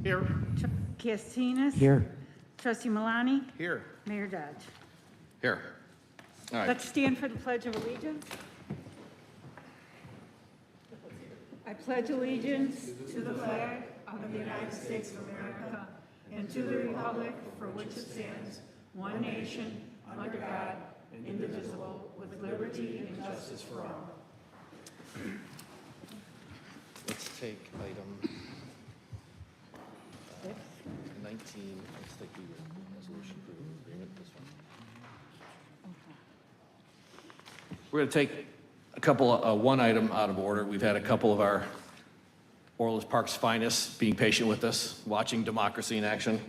Here. Castinas? Here. Trustee Malani? Here. Mayor Dodge. Here. All right. Let's stand for the Pledge of Allegiance. I pledge allegiance to the flag of the United States of America and to the republic for which it stands, one nation, under God, indivisible, with liberty and justice for all. Let's take item 19. Let's take the resolution approving agreement, this one. We're going to take a couple, one item out of order. We've had a couple of our Orland Park's finest being patient with us, watching democracy in action.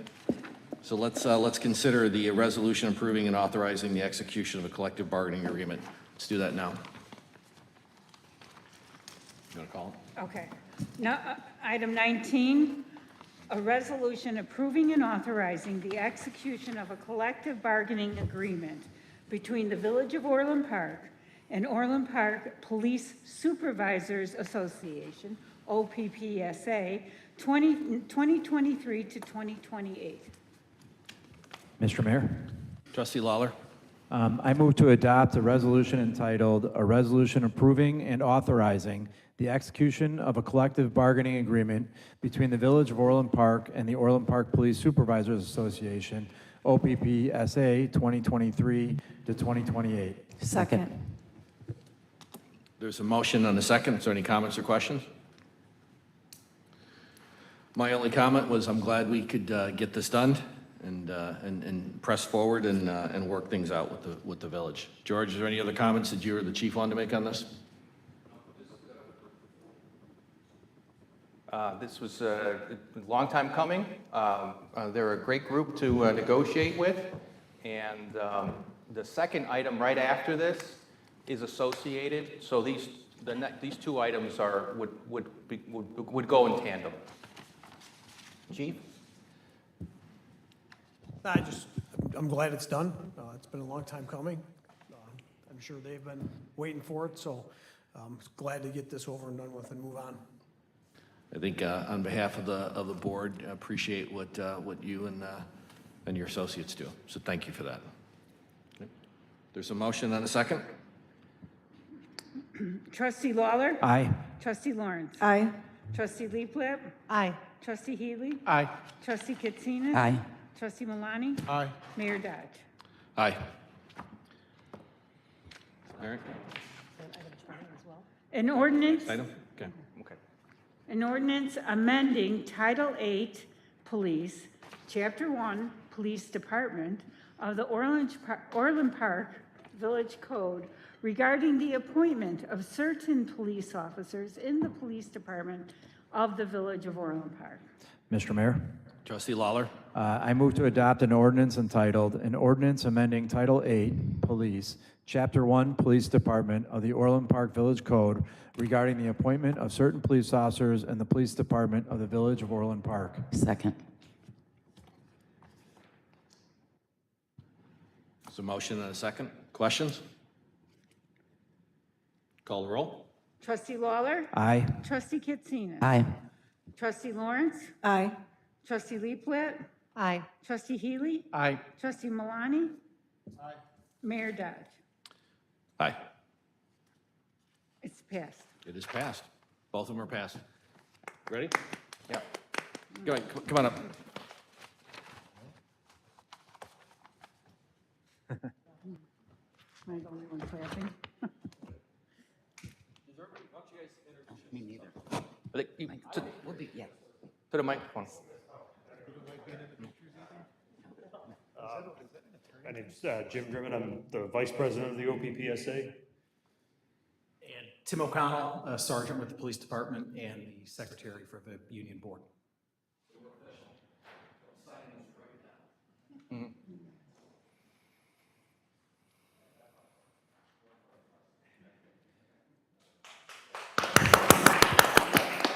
So let's consider the resolution approving and authorizing the execution of a collective bargaining agreement. Let's do that now. You want to call it? Okay. Now, item 19, a resolution approving and authorizing the execution of a collective bargaining agreement between the Village of Orland Park and Orland Park Police Supervisors Association, OPPSA, 2023 to 2028. Mr. Mayor, Trustee Lawler? I move to adopt a resolution entitled, "A Resolution Approving and Authorizing the Execution of a Collective Bargaining Agreement Between the Village of Orland Park and the Orland Park Police Supervisors Association, OPPSA 2023 to 2028. Second. There's a motion and a second. Is there any comments or questions? My only comment was I'm glad we could get this done and press forward and work things out with the village. George, is there any other comments that you or the chief wanted to make on this? This was a long time coming. They're a great group to negotiate with. And the second item right after this is associated. So these two items would go in tandem. Chief? I'm glad it's done. It's been a long time coming. I'm sure they've been waiting for it, so I'm glad to get this over and done with and move on. I think on behalf of the board, appreciate what you and your associates do. So thank you for that. Okay. There's a motion and a second. Trustee Lawler? Aye. Trustee Lawrence? Aye. Trustee Leaflet? Aye. Trustee Healy? Aye. Trustee Katsinas? Aye. Trustee Malani? Aye. Mayor Dodge. Aye. All right. An ordinance, Item? Okay. Okay. an ordinance amending Title 8 Police, Chapter 1 Police Department of the Orland Park Village Code regarding the appointment of certain police officers in the police department of the Village of Orland Park. Mr. Mayor, Trustee Lawler? I move to adopt an ordinance entitled, "An Ordinance Amending Title 8 Police, Chapter 1 Police Department of the Orland Park Village Code regarding the appointment of certain police officers in the police department of the Village of Orland Park." Second. There's a motion and a second. Questions? Call the roll. Trustee Lawler? Aye. Trustee Katsinas? Aye. Trustee Lawrence? Aye. Trustee Leaflet? Aye. Trustee Healy? Aye. Trustee Malani? Aye. Mayor Dodge. Aye. It's passed. It is passed. Both of them are passed. Ready? Yeah. Go ahead. Come on up. Am I the only one clapping? Me neither. To the microphone. My name's Jim Driven. I'm the Vice President of the OPPSA. And Tim O'Connell, a Sergeant with the Police Department and the Secretary for the Union Board.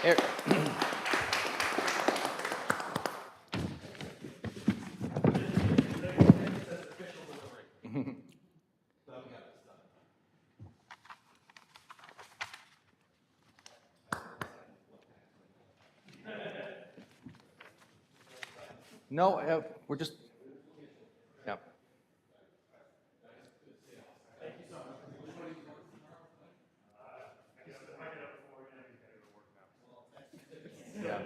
Here. No, we're just, yeah. Yeah.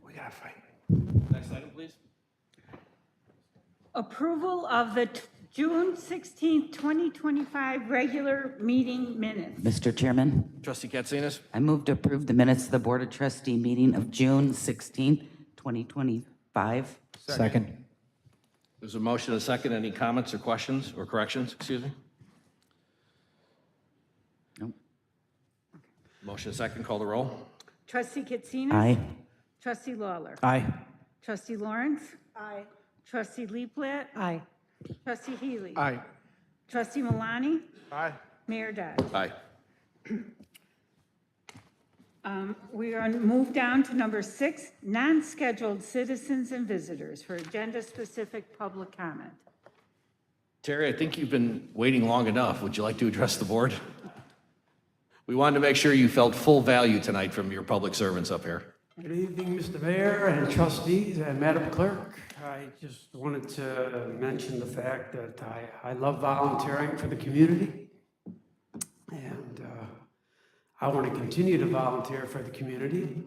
We gotta fight. Next item, please. Approval of the June 16th, 2025 regular meeting minutes. Mr. Chairman, Trustee Katsinas? I move to approve the minutes of the Board of Trustee meeting of June 16th, 2025. Second. There's a motion and a second. Any comments or questions or corrections? Excuse me. Nope. Motion and second. Call the roll. Trustee Katsinas? Aye. Trustee Lawler? Aye. Trustee Lawrence? Aye. Trustee Leaflet? Aye. Trustee Healy? Aye. Trustee Malani? Aye. Mayor Dodge? Aye. We are move down to number 6, non-scheduled citizens and visitors for agenda-specific public comment. Terry, I think you've been waiting long enough. Would you like to address the board? We wanted to make sure you felt full value tonight from your public servants up here. Good evening, Mr. Mayor and trustees and Madam Clerk. I just wanted to mention the fact that I love volunteering for the community. And I want to continue to volunteer for the community.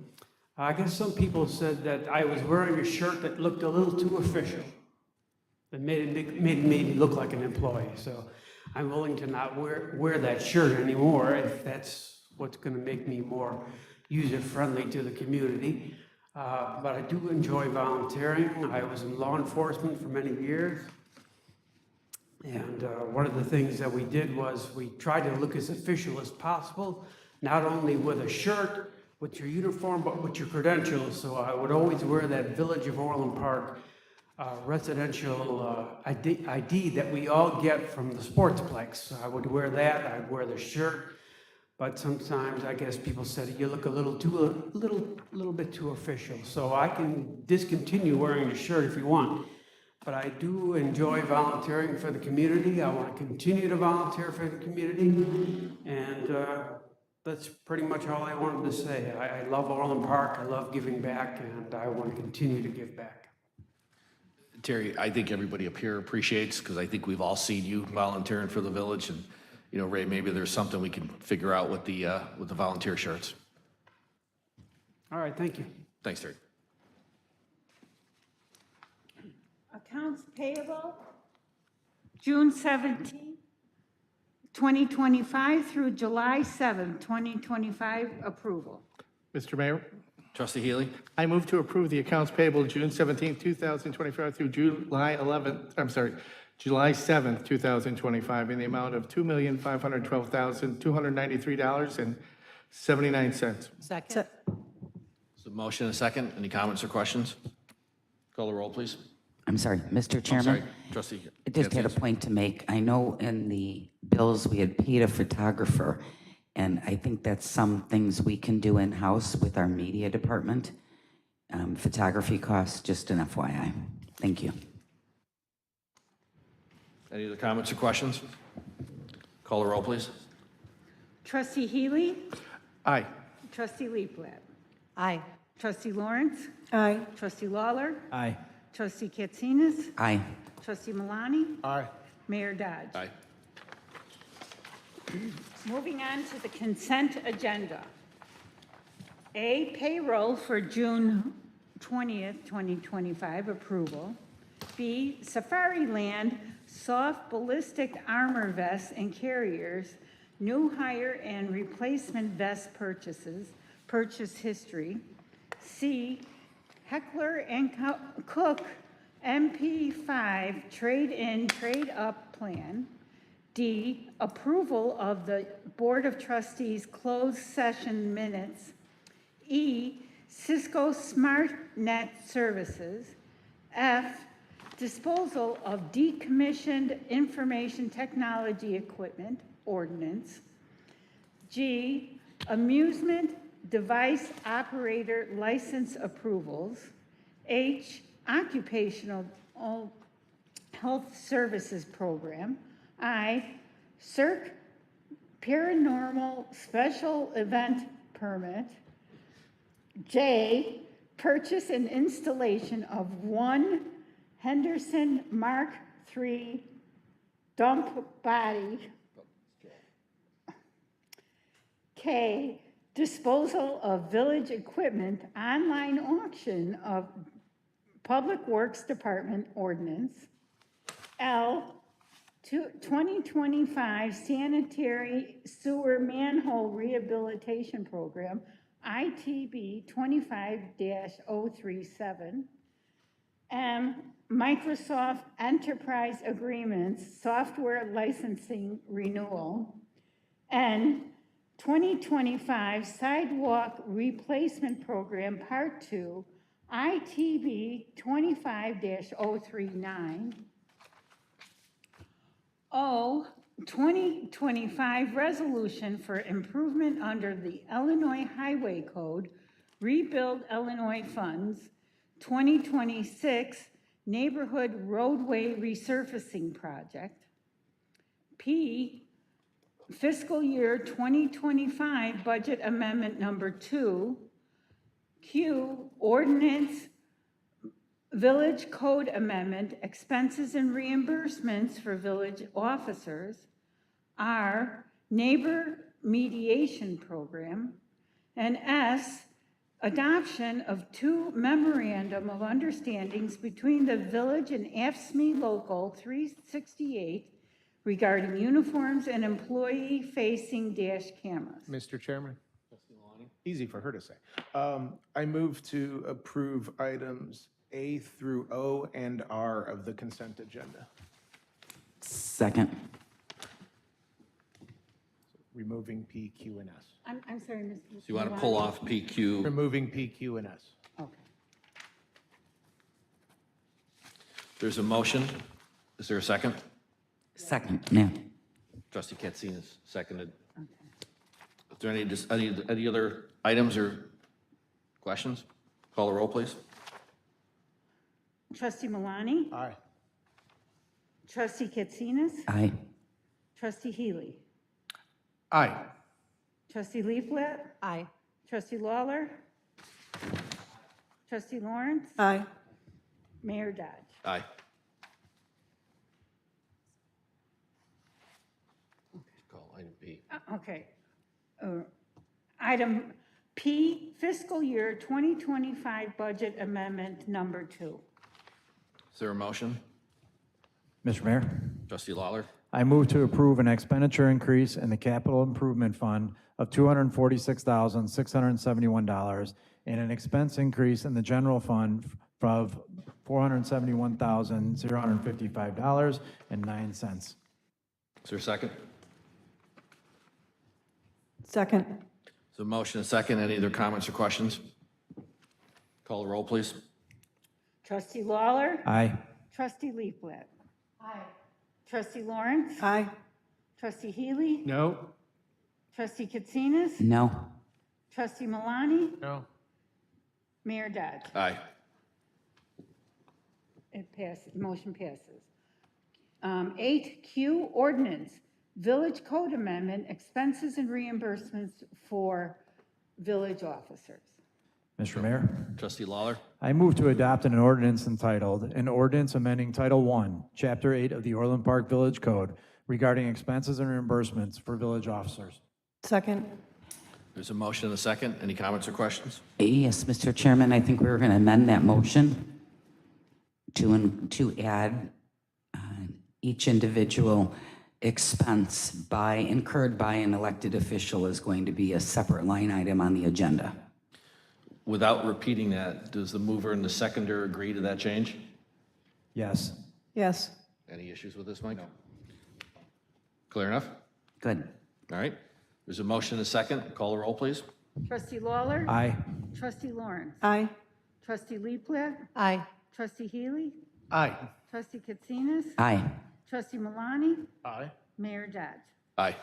I guess some people said that I was wearing a shirt that looked a little too official. That made me look like an employee. So I'm willing to not wear that shirt anymore if that's what's going to make me more user-friendly to the community. But I do enjoy volunteering. I was in law enforcement for many years. And one of the things that we did was we tried to look as official as possible, not only with a shirt, with your uniform, but with your credentials. So I would always wear that Village of Orland Park residential ID that we all get from the Sportsplex. So I would wear that, I'd wear the shirt. But sometimes I guess people said you look a little bit too official. So I can discontinue wearing the shirt if you want. But I do enjoy volunteering for the community. I want to continue to volunteer for the community. And that's pretty much all I wanted to say. I love Orland Park, I love giving back, and I want to continue to give back. Terry, I think everybody up here appreciates, because I think we've all seen you volunteering for the village, and, you know, Ray, maybe there's something we can figure out with the volunteer shirts. All right, thank you. Thanks, Terry. Accounts payable, June 17th, 2025 through July 7th, 2025, approval. Mr. Mayor, Trustee Healy? I move to approve the accounts payable June 17, 2025 through July 7th, 2025 in the amount of $2,512,293.79. Second. So motion and a second. Any comments or questions? Call the roll, please. I'm sorry, Mr. I'm Chairman. sorry, Trustee. I just had a Katsinas. point to make. I know in the bills we had paid a photographer, and I think that's some things we can do in-house with our media department. Photography costs, just an FYI. Thank you. Any other comments or questions? Call the roll, please. Trustee Healy? Aye. Trustee Leaflet? Aye. Trustee Lawrence? Aye. Trustee Lawler? Aye. Trustee Katsinas? Aye. Trustee Malani? Aye. Mayor Dodge? Aye. Moving on to the consent agenda. A, payroll for June 20th, 2025, approval. B, Safari Land soft ballistic armor vests and carriers, new hire and replacement vest purchases, purchase history. C, Heckler and Cook MP5 trade-in, trade-up plan. D, approval of the Board of Trustees closed session minutes. E, Cisco SmartNet services. F, disposal of decommissioned information technology equipment ordinance. G, amusement device operator license approvals. H, occupational health services program. I, Cirque paranormal special event permit. J, purchase and installation of one Henderson Mark III dump body. K, disposal of village equipment, online auction of Public Works Department ordinance. L, 2025 sanitary sewer manhole rehabilitation program, ITB 25-037. M, Microsoft Enterprise Agreements, software licensing renewal. N, 2025 sidewalk replacement program, Part 2, ITB 25-039. O, 2025 resolution for improvement under the Illinois Highway Code, Rebuild Illinois Funds, 2026 Neighborhood Roadway Resurfacing Project. P, fiscal year 2025 budget amendment number 2. Q, ordinance village code amendment, expenses and reimbursements for village officers. R, neighbor mediation program. And S, adoption of 2 memorandum of understandings between the village and AFSCME Local 368 regarding uniforms and employee-facing dash cameras. Mr. Chairman? Easy for her to say. I move to approve items A through O and R of the consent agenda, Second. removing P, Q, and S. I'm sorry, Mr. So you want to pull off PQ? Removing P, Q, and S. Okay. There's a motion. Is there a second? Second, yeah. Trustee Katsinas seconded. Is there any other items or questions? Call the roll, please. Trustee Malani? Aye. Trustee Katsinas? Aye. Trustee Healy? Aye. Trustee Leaflet? Aye. Trustee Lawler? Trustee Lawrence? Aye. Mayor Dodge? Aye. Call item P. Okay. Item P, fiscal year 2025 budget amendment number 2. Is there a motion? Mr. Mayor, Trustee Lawler? I move to approve an expenditure increase in the capital improvement fund of $246,671 and an expense increase in the general fund of $471,055.09. Is there a second? Second. So motion and second. Any other comments or questions? Call the roll, please. Trustee Lawler? Aye. Trustee Leaflet? Aye. Trustee Lawrence? Aye. Trustee Healy? No? Trustee Katsinas? No. Trustee Malani? No. Mayor Dodge? Aye. It passes, motion passes. 8Q, ordinance, village code amendment, expenses and reimbursements for village officers. Mr. Mayor, Trustee Lawler? I move to adopt an ordinance entitled, an ordinance amending Title I, Chapter 8 of the Orland Park Village Code regarding expenses and reimbursements for village officers. Second. There's a motion and a second. Any comments or questions? Yes, Mr. Chairman, I think we were going to amend that motion to add each individual expense incurred by an elected official is going to be a separate line item on the agenda. Without repeating that, does the mover and the seconder agree to that change? Yes. Yes. Any issues with this, Mike? No. Clear enough? Good. All right. There's a motion and a second. Call the roll, please. Trustee Lawler? Aye. Trustee Lawrence? Aye. Trustee Leaflet? Aye. Trustee Healy? Aye. Trustee Katsinas? Aye. Trustee Malani? Aye. Mayor Dodge? Aye.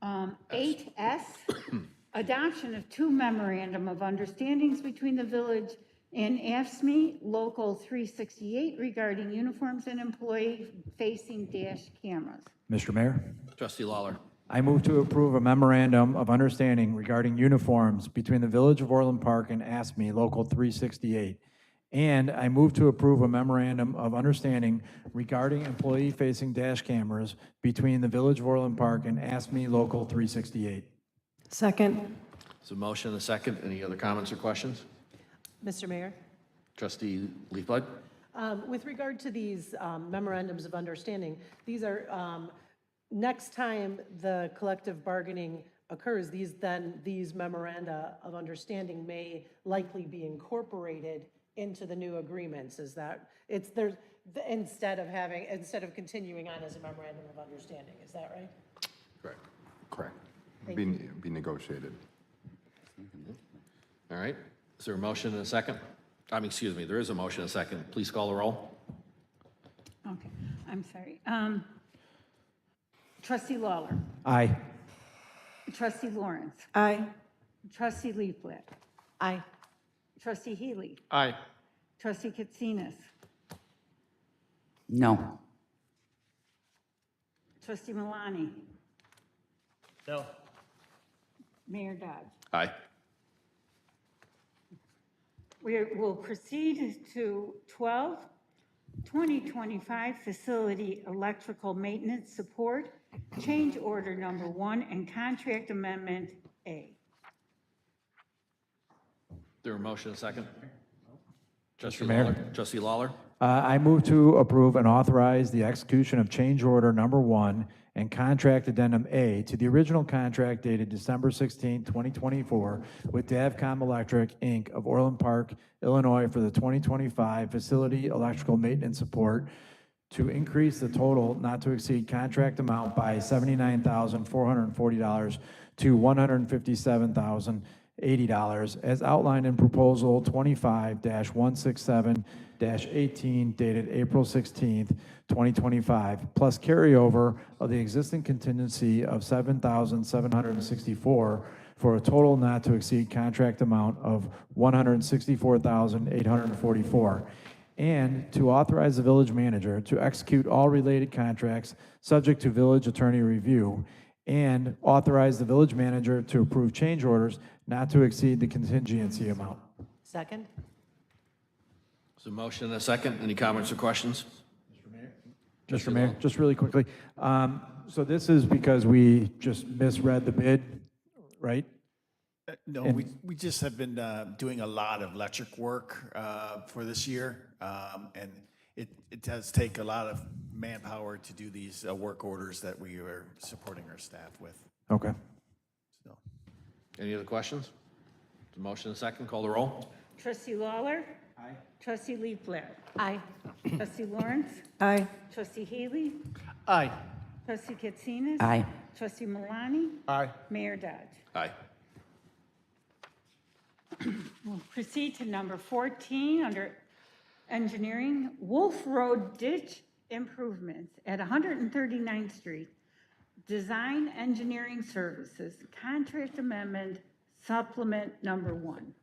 8S, adoption of 2 memorandum of understandings between the village and AFSCME Local 368 regarding uniforms and employee-facing dash cameras. Mr. Mayor, Trustee Lawler? I move to approve a memorandum of understanding regarding uniforms between the Village of Orland Park and ASME Local 368. And I move to approve a memorandum of understanding regarding employee-facing dash cameras between the Village of Orland Park and ASME Local 368. Second. So motion and a second. Any other comments or questions? Mr. Mayor, Trustee Leafblood? with regard to these memorandums of understanding, these are, next time the collective bargaining occurs, these memoranda of understanding may likely be incorporated into the new agreements. Is that, instead of continuing on as a memorandum of understanding, is that right? Correct. Correct. Thank Be negotiated. All right. Is there a motion and a second? Excuse me, there is a motion and a second. Please call the roll. Okay, I'm sorry. Trustee Lawler. Aye. Trustee Lawrence. Aye. Trustee Leaflet. Aye. Trustee Healy. Aye. Trustee Katsinas. No. Trustee Malani. No. Mayor Dodge. Aye. We will proceed to 12, 2025 Facility Electrical Maintenance Support, Change Order Number 1, and Contract Amendment A. There a motion and a second? Mr. Mayor. Trustee Lawler? I move to approve and authorize the execution of change order number 1 and contract addendum A to the original contract dated December 16, 2024 with Davcom Electric, Inc. of Orland Park, Illinois for the 2025 Facility Electrical Maintenance Support to increase the total not to exceed contract amount by $79,440 to $157,080 as outlined in Proposal 25-167-18 dated April 16th, 2025, plus carryover of the existing contingency of $7,764 for a total not to exceed contract amount of $164,844, and to authorize the village manager to execute all related contracts subject to village attorney review, and authorize the village manager to approve change orders not to exceed the contingency amount. Second? There's a motion and a second. Any comments or questions? Mr. Mayor, just really quickly. So this is because we just misread the bid, right? No, we just have been doing a lot of electric work for this year, and it does take a lot of manpower to do these work orders that we are supporting our staff with. Okay. So, Any other questions? The motion and a second. Call the roll. Trustee Lawler. Aye. Trustee Leaflet. Aye. Trustee Lawrence. Aye. Trustee Healy. Aye. Trustee Katsinas. Aye. Trustee Malani. Aye. Mayor Dodge. Aye. We'll proceed to number 14 under engineering, Wolf Road Ditch Improvements at 139th Street. Design Engineering Services, Contract Amendment Supplement Number 1.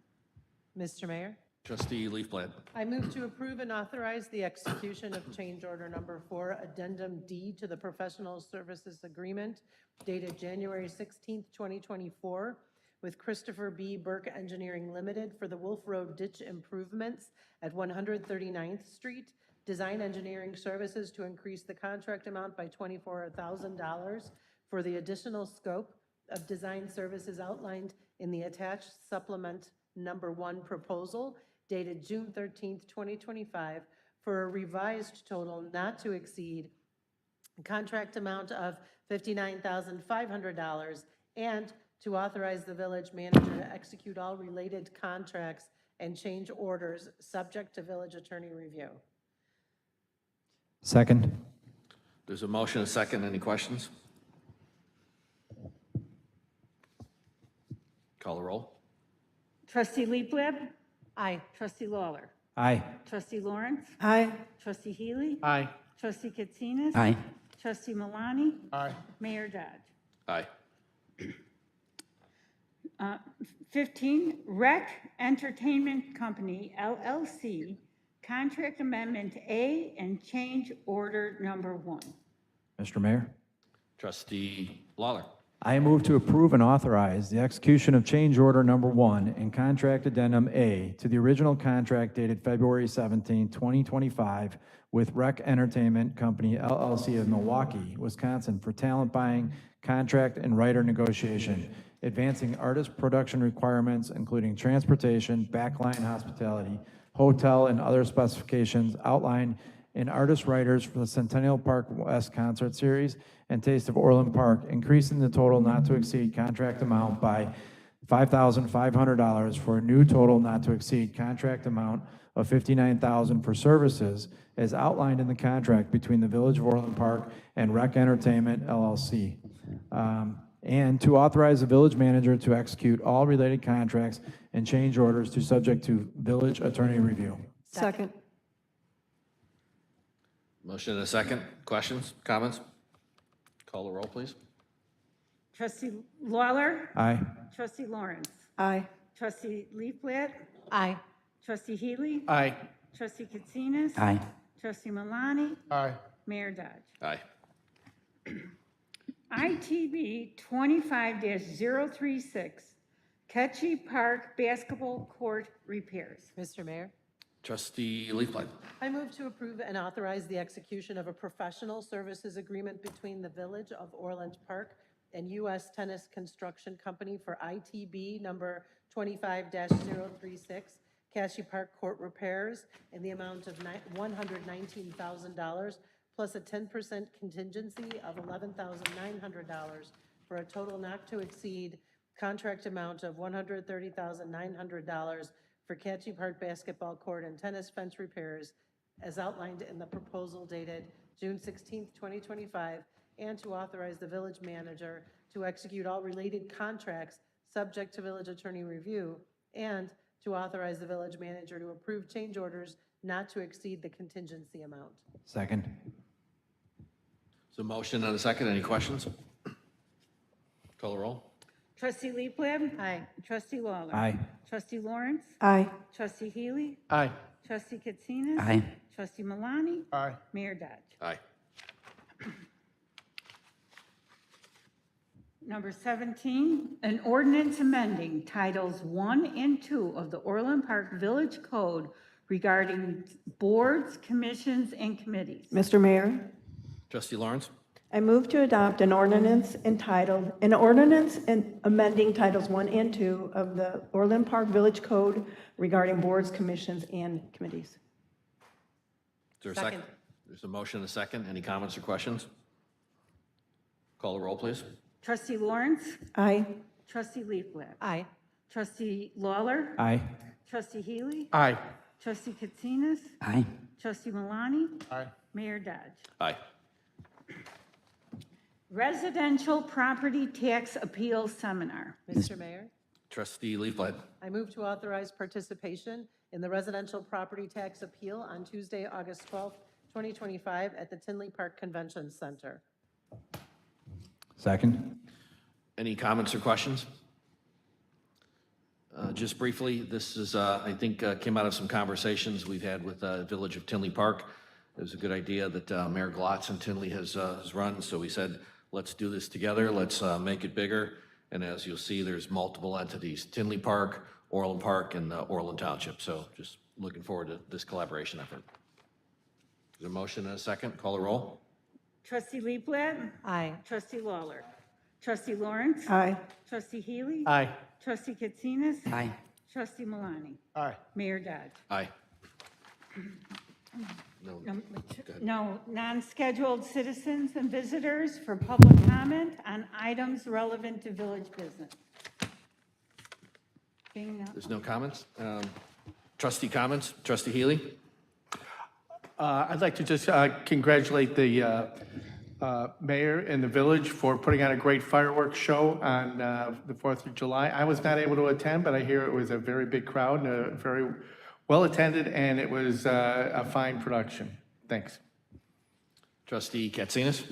Mr. Mayor, Trustee Leafblood. I move to approve and authorize the execution of change order number 4, Addendum D to the Professional Services Agreement dated January 16th, 2024 with Christopher B. Burke Engineering Limited for the Wolf Road Ditch Improvements at 139th Street. Design Engineering Services to increase the contract amount by $24,000 for the additional scope of design services outlined in the attached supplement number 1 proposal dated June 13th, 2025 for a revised total not to exceed contract amount of $59,500 and to authorize the village manager to execute all related contracts and change orders subject to village attorney review. Second. There's a motion and a second. Any questions? Call the roll. Trustee Leaflet. Aye. Trustee Lawler. Aye. Trustee Lawrence. Aye. Trustee Healy. Aye. Trustee Katsinas. Aye. Trustee Malani. Aye. Mayor Dodge. Aye. 15, Rec Entertainment Company, LLC, Contract Amendment A and Change Order Number 1. Mr. Mayor. Trustee Lawler. I move to approve and authorize the execution of change order number 1 and contract addendum A to the original contract dated February 17, 2025 with Rec Entertainment Company LLC of Milwaukee, Wisconsin for talent buying, contract, and writer negotiation, advancing artist production requirements, including transportation, backline hospitality, hotel, and other specifications outlined in artist writers for the Centennial Park West Concert Series and Taste of Orland Park, increasing the total not to exceed contract amount by $5,500 for a new total not to exceed contract amount of $59,000 for services as outlined in the contract between the Village of Orland Park and Rec Entertainment LLC. And to authorize the village manager to execute all related contracts and change orders to subject to village attorney review. Second. Motion and a second. Questions, comments? Call the roll, please. Trustee Lawler. Aye. Trustee Lawrence. Aye. Trustee Leafblat. Aye. Trustee Healy. Aye. Trustee Katsinas. Aye. Trustee Malani. Aye. Mayor Dodge. Aye. ITB 25-036, Ketchy Park Basketball Court repairs. Mr. Mayor, Trustee Leafblat. I move to approve and authorize the execution of a professional services agreement between the Village of Orland Park and U.S. Tennis Construction Company for ITB number 25-036, Ketchy Park Court repairs in the amount of $119,000 plus a 10% contingency of $11,900 for a total not to exceed contract amount of $130,900 for Ketchy Park basketball court and tennis fence repairs as outlined in the proposal dated June 16, 2025, and to authorize the village manager to execute all related contracts subject to village attorney review, and to authorize the village manager to approve change orders not to exceed the contingency amount. Second. So motion and a second. Any questions? Call the roll. Trustee Leafblat. Aye. Trustee Lawler. Aye. Trustee Lawrence. Aye. Trustee Healy. Aye. Trustee Katsinas. Aye. Trustee Malani. Aye. Mayor Dodge. Aye. Number 17, an ordinance amending Titles 1 and 2 of the Orland Park Village Code regarding boards, commissions, and committees. Mr. Mayor, Trustee Lawrence. I move to adopt an ordinance amending Titles 1 and 2 of the Orland Park Village Code regarding boards, commissions, and committees. Is there a second? There's a motion and a second. Any comments or questions? Call the roll, please. Trustee Lawrence. Aye. Trustee Leafblat. Aye. Trustee Lawler. Aye. Trustee Healy. Aye. Trustee Katsinas. Aye. Trustee Malani. Aye. Mayor Dodge. Aye. Residential Property Tax Appeal Seminar. Mr. Mayor, Trustee Leafblat. I move to authorize participation in the residential property tax appeal on Tuesday, August 12th, 2025 at the Tinley Park Convention Center. Second. Any comments or questions? Just briefly, this is, I think, came out of some conversations we've had with the Village of Tinley Park. It was a good idea that Mayor Glotz and Tinley has run, so we said, let's do this together, let's make it bigger. And as you'll see, there's multiple entities, Tinley Park, Orland Park, and Orland Township. So just looking forward to this collaboration effort. Is there a motion and a second? Call the roll. Trustee Leafblat. Aye. Trustee Lawler. Trustee Lawrence. Aye. Trustee Healy. Aye. Trustee Katsinas. Aye. Trustee Malani. Aye. Mayor Dodge. Aye. No, No non-scheduled citizens and visitors for public comment on items relevant to village business. Being none. there's no comments. Trustee comments? Trustee Healy? I'd like to just congratulate the mayor and the village for putting on a great fireworks show on the 4th of July. I was not able to attend, but I hear it was a very big crowd and very well attended, and it was a fine production. Thanks. Trustee Katsinas?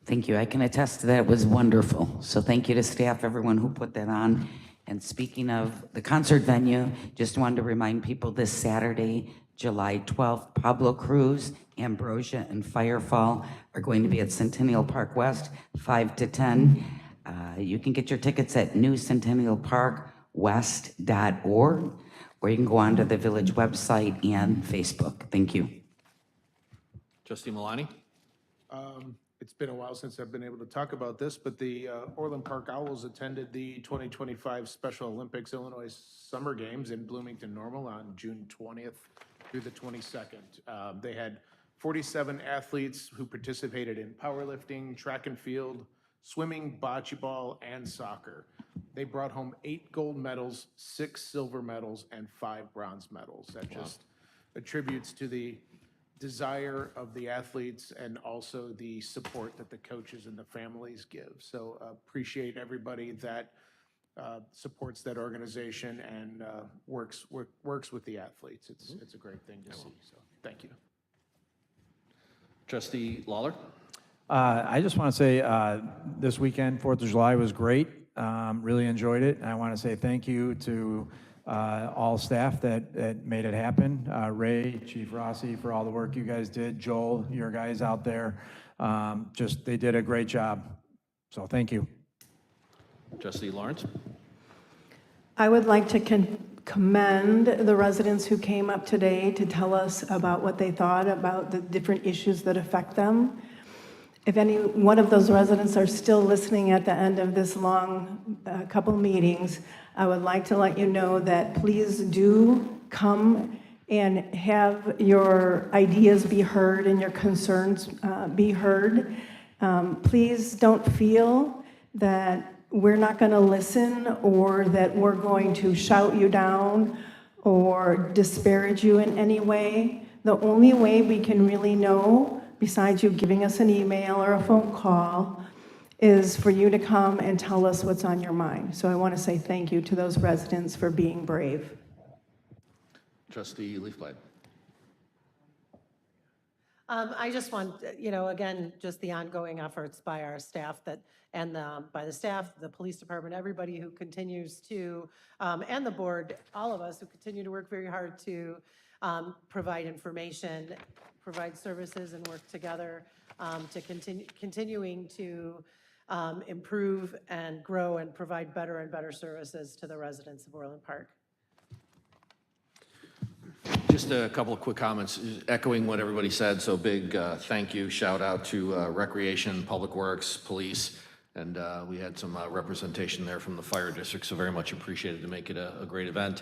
Thank you. I can attest to that. It was wonderful. So thank you to staff, everyone who put that on. And speaking of the concert venue, just wanted to remind people this Saturday, July 12th, Pablo Cruz, Ambrosia, and Firefall are going to be at Centennial Park West, 5 to 10. You can get your tickets at newcentennialparkwest.org, or you can go onto the village website and Facebook. Thank you. Trustee Malani? It's been a while since I've been able to talk about this, but the Orland Park Owls attended the 2025 Special Olympics Illinois Summer Games in Bloomington Normal on June 20th through the 22nd. They had 47 athletes who participated in powerlifting, track and field, swimming, bocce ball, and soccer. They brought home 8 gold medals, 6 silver medals, and 5 bronze medals. That just attributes to the desire of the athletes and also the support that the coaches and the families give. So appreciate everybody that supports that organization and works with the athletes. It's a great thing to see. So thank you. Trustee Lawler? I just want to say this weekend, 4th of July was great. Really enjoyed it. And I want to say thank you to all staff that made it happen. Ray, Chief Rossi, for all the work you guys did. Joel, your guys out there, they did a great job. So thank you. Trustee Lawrence? I would like to commend the residents who came up today to tell us about what they thought about the different issues that affect them. If any one of those residents are still listening at the end of this long couple meetings, I would like to let you know that please do come and have your ideas be heard and your concerns be heard. Please don't feel that we're not going to listen or that we're going to shout you down or disparage you in any way. The only way we can really know, besides you giving us an email or a phone call, is for you to come and tell us what's on your mind. So I want to say thank you to those residents for being brave. Trustee Leafblad? I just want, again, just the ongoing efforts by our staff by the staff, the police department, everybody who continues to, and the board, all of us who continue to work very hard to provide information, provide services, and work together to continuing to improve and grow and provide better and better services to the residents of Orland Park. Just a couple of quick comments, echoing what everybody said. So big thank you, shout out to Recreation, Public Works, Police, and we had some representation there from the fire district, so very much appreciated to make it a great event.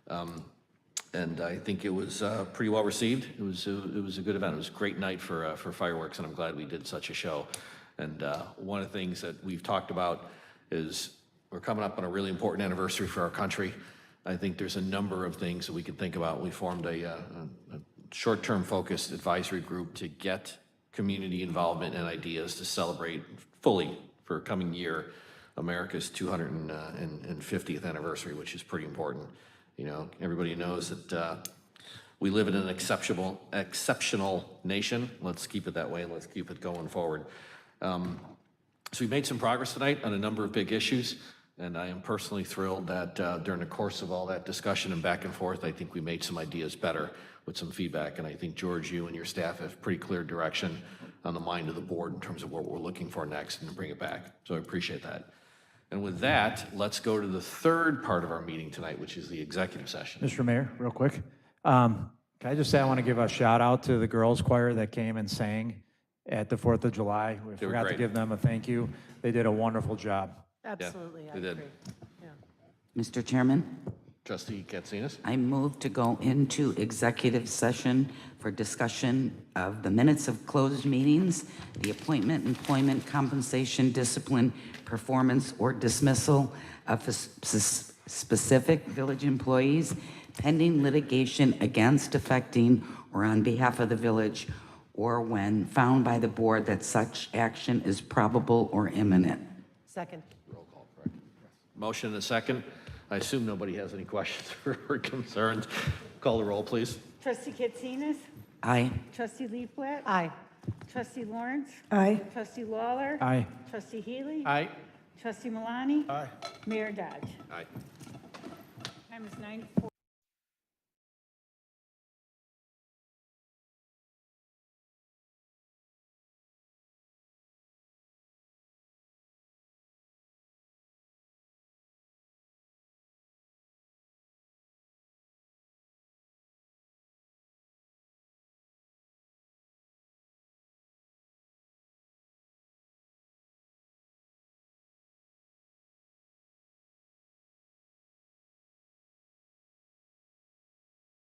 And I think it was pretty well received. It was a good event. It was a great night for fireworks, and I'm glad we did such a show. And one of the things that we've talked about is we're coming up on a really important anniversary for our country. I think there's a number of things that we could think about. We formed a short-term focused advisory group to get community involvement and ideas to celebrate fully for coming year America's 250th anniversary, which is pretty important. You know, everybody knows that we live in an exceptional nation. Let's keep it that way. Let's keep it going forward. So we made some progress tonight on a number of big issues. And I am personally thrilled that during the course of all that discussion and back and forth, I think we made some ideas better with some feedback. And I think, George, you and your staff have pretty clear direction on the mind of the board in terms of what we're looking for next and to bring it back. So I appreciate that. And with that, let's go to the third part of our meeting tonight, which is the executive session. Mr. Mayor, real quick. Can I just say I want to give a shout out to the girls choir that came and sang at the 4th of July. We forgot to give them a thank you. They did a wonderful job. Absolutely, Yeah, I they agree. did. Yeah. Mr. Chairman, Trustee Katsinas? I move to go into executive session for discussion of the minutes of closed meetings, the appointment, employment, compensation, discipline, performance, or dismissal of specific village employees pending litigation against, affecting, or on behalf of the village, or when found by the board that such action is probable or imminent. Second. Roll call, correct? Motion and a second. I assume nobody has any questions or concerns. Call the roll, please. Trustee Katsinas? Aye. Trustee Leafblat? Aye. Trustee Lawrence? Aye. Trustee Lawler? Aye. Trustee Healy? Aye. Trustee Malani? Aye. Mayor Dodge? Aye. Time is 9:40.